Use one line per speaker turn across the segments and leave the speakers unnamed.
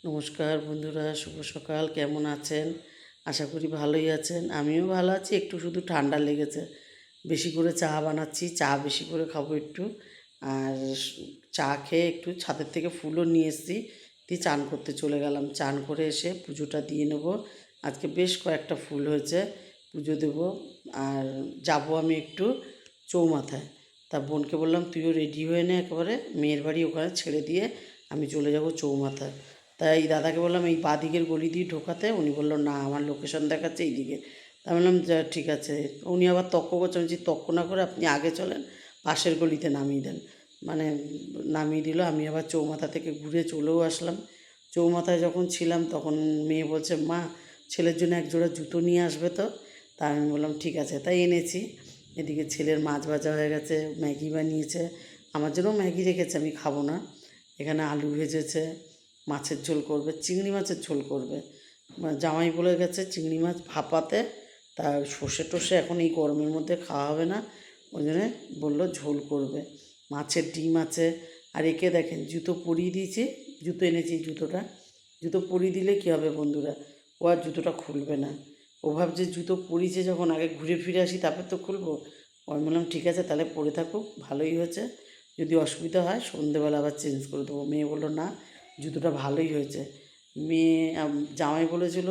নমস্কার বন্ধুরা, শুভ সকাল। কেমন আছেন? আশা করি ভালোই আছেন। আমিও ভালো আছি। একটু শুধু ঠান্ডা লেগেছে। বেশি করে চা বানাচ্ছি, চা বেশি করে খাবো একটু। আর চা খেয়ে একটু ছাদের থেকে ফুলও নিয়ে এসেছি, দিয়ে চান করতে চলে গেলাম। চান করে এসে পুজোটা দিয়ে নেব। আজকে বেশ কয়েকটা ফুল হয়েছে, পুজো দেব। আর যাব আমি একটু চৌমাথায়। তা বোনকে বললাম তুইও রেডি হয়ে নে, একেবারে মেয়ের বাড়ি ওখানে ছেড়ে দিয়ে আমি চলে যাব চৌমাথায়। তাই দাদাকে বললাম এই বাঁদিকের গলি দিয়ে ঢোকাতে, উনি বললো না আমার লোকেশন দেখাচ্ছে এইদিকে। তা বললাম যা ঠিক আছে। উনি আবার তক্ক করছে, আমি তক্ক না করে আপনি আগে চলেন, পাশের গলিতে নামিয়ে দেন। মানে নামিয়ে দিল। আমি আবার চৌমাথা থেকে ঘুরে চলেও আসলাম। চৌমাথায় যখন ছিলাম তখন মেয়ে বলছে মা ছেলের জন্য এক জোড়া জুতো নিয়ে আসবে তো। তা আমি বললাম ঠিক আছে, তাই এনেছি। এদিকে ছেলের মাছ ভাজা হয়ে গেছে, ম্যাগি বানিয়েছে, আমার জন্য ম্যাগি রেখেছে, আমি খাবো না। এখানে আলু ভেজেছে, মাছের ঝোল করবে, চিংড়ি মাছের ঝোল করবে। জামাই বলে গেছে চিংড়ি মাছ ভাপাতে, তা সর্ষে টষে এখন এই গরমের মধ্যে খাওয়া হবে না, ওই জন্যে বললো ঝোল করবে। মাছের ডিম আছে। আর একে দেখেন জুতো পরিয়ে দিয়েছি, জুতো এনেছি, জুতো পরিয়ে দিলে কী হবে বন্ধুরা, ও আর জুতোটা খুলবে না। ও ভাবছে জুতো পরিয়েছে যখন, আগে ঘুরে ফিরে আসি তারপর তো খুলবো। আমি বললাম ঠিক আছে তাহলে পরে থাকুক, ভালোই হয়েছে। যদি অসুবিধা হয় সন্ধেবেলা আবার চেঞ্জ করে দেবো। মেয়ে বললো না জুতোটা ভালোই হয়েছে। মেয়ে জামাই বলেছিল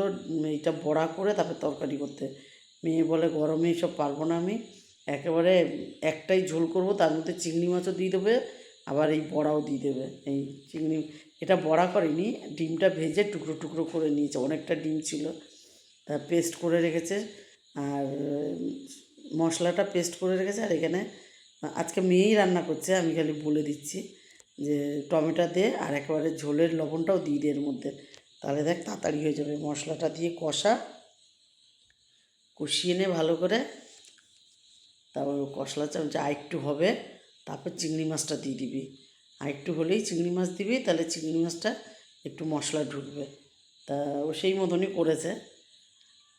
এইটা বড়া করে তারপর তরকারি করতে। মেয়ে বলে গরমে এইসব পারবো না আমি, একেবারে একটাই ঝোল করব, তার মধ্যে চিংড়ি মাছও দিয়ে দেবে, আবার এই বড়াও দিয়ে দেবে। এই চিংড়ি, এটা বড়া করেনি, ডিমটা ভেজে টুকরো টুকরো করে নিয়েছে, অনেকটা ডিম ছিল, তা পেস্ট করে রেখেছে। আর মশলাটা পেস্ট করে রেখেছে। আর এখানে আজকে মেয়েই রান্না করছে, আমি খালি বলে দিচ্ছি যে টমেটো দে আর একেবারে ঝোলের লবণটাও দিয়ে দে এর মধ্যে, তাহলে দেখ তাড়াতাড়ি হয়ে যাবে। মশলাটা দিয়ে কষিয়ে নে ভালো করে। তারপর কষলাটা যা একটু হবে, তারপর চিংড়ি মাছটা দিয়ে দিবি। আর একটু হলেই চিংড়ি মাছ দিবি, তাহলে চিংড়ি মাছটা একটু মশলা ঢুকবে। তা ও সেই মতনই করেছে।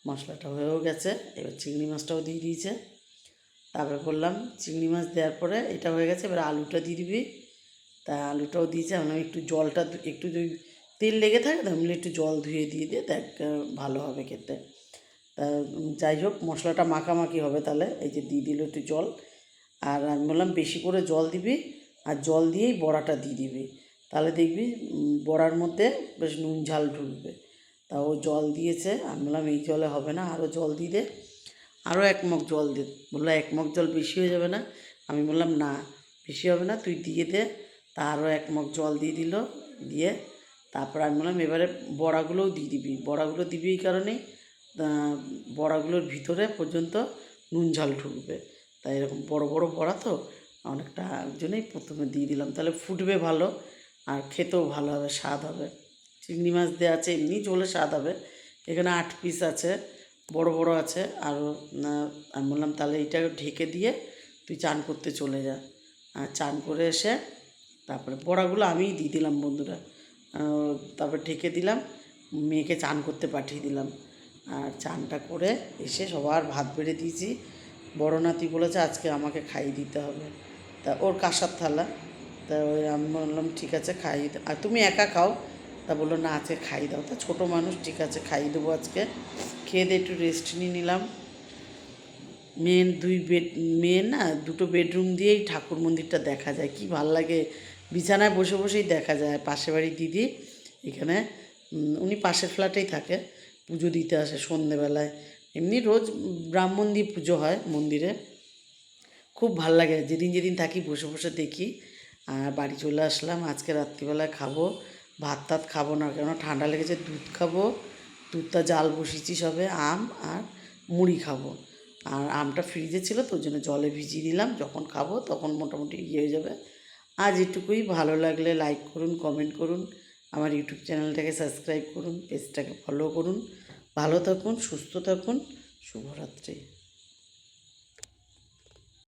মশলাটা হয়েও গেছে, এবার চিংড়ি মাছটাও দিয়ে দিয়েছে। তারপরে বললাম চিংড়ি মাছ দেওয়ার পরে এটা হয়ে গেছে, এবার আলুটা দিয়ে দিবি। তা আলুটাও দিয়েছে। আমি একটু জলটা একটু যদি তেল লেগে থাকে তাহলে একটু জল ধুয়ে দিয়ে দে, দেখ ভালো হবে খেতে। তা যাই হোক মশলাটা মাখামাখি হবে, তাহলে এই যে দিয়ে দিল একটু জল। আর আমি বললাম বেশি করে জল দিবি, আর জল দিয়েই বড়াটা দিয়ে দিবি, তাহলে দেখবি বড়ার মধ্যে বেশ নুন ঝাল ঢুকবে। তা ও জল দিয়েছে, আমি বললাম এই জলে হবে না, আরও জল দিয়ে দে, আরও 1 মগ জল দে। বললো 1 মগ জল বেশি হয়ে যাবে না? আমি বললাম না বেশি হবে না, তুই দিয়ে দে। তা আরও 1 মগ জল দিয়ে দিল, দিয়ে তারপর আমি বললাম এবারে বড়াগুলোও দিয়ে দিবি। বড়াগুলো দিবি এই কারণেই বড়াগুলোর ভিতরে পর্যন্ত নুন ঝাল ঢুকবে। তাই এরকম বড় বড় বড়া তো, অনেকটা জন্যই প্রথমে দিয়ে দিলাম, তাহলে ফুটবে ভালো আর খেতেও ভালো হবে, স্বাদ হবে। চিংড়ি মাছ দেওয়া আছে, এমনি ঝোলে স্বাদ হবে। এখানে 8 পিস আছে, বড় বড় আছে। আর আমি বললাম তাহলে এইটা ঢেকে দিয়ে তুই চান করতে চলে যা। আর চান করে এসে তারপরে বড়াগুলো আমিই দিয়ে দিলাম বন্ধুরা। তারপর ঢেকে দিলাম, মেয়েকে চান করতে পাঠিয়ে দিলাম। আর চানটা করে এসে সবার ভাত বেড়ে দিয়েছি। বড় নাতি বলেছে আজকে আমাকে খাইয়ে দিতে হবে, তা ওর কাঁসার থালা। তা ওই আমি বললাম ঠিক আছে খাইয়ে আর তুমি একা খাও। তা বললো না আজকে খাইয়ে দাও। তা ছোটো মানুষ, ঠিক আছে খাইয়ে দেবো আজকে। খেয়ে দিয়ে একটু রেস্ট নিয়ে নিলাম। মেয়ের না 2টো বেডরুম দিয়েই ঠাকুর মন্দিরটা দেখা যায়, কি ভাল লাগে। বিছানায় বসে বসেই দেখা যায়। পাশের বাড়ির দিদি এখানে, উনি পাশের ফ্ল্যাটেই থাকে, পুজো দিতে আসে সন্ধেবেলায়। এমনি রোজ ব্রাহ্মণ দিয়ে পুজো হয় মন্দিরে। খুব ভাল লাগে, যেদিন যেদিন থাকি বসে বসে দেখি। আর বাড়ি চলে আসলাম, আজকে রাত্রিবেলায় খাবো ভাত টাত খাবো না, কেন ঠান্ডা লেগেছে। দুধ খাবো, দুধটা জাল বসিয়েছি সবে, আম আর মুড়ি খাবো। আর আমটা ফ্রিজে ছিল তো ওই জন্য জলে ভিজিয়ে দিলাম, যখন খাবো তখন মোটামুটি ইয়ে হয়ে যাবে। আজ এটুকুই। ভালো লাগলে লাইক করুন, কমেন্ট করুন, আমার ইউটিউব চ্যানেলটাকে সাবস্ক্রাইব করুন, পেজটাকে ফলো করুন। ভালো থাকুন, সুস্থ থাকুন, শুভরাত্রি।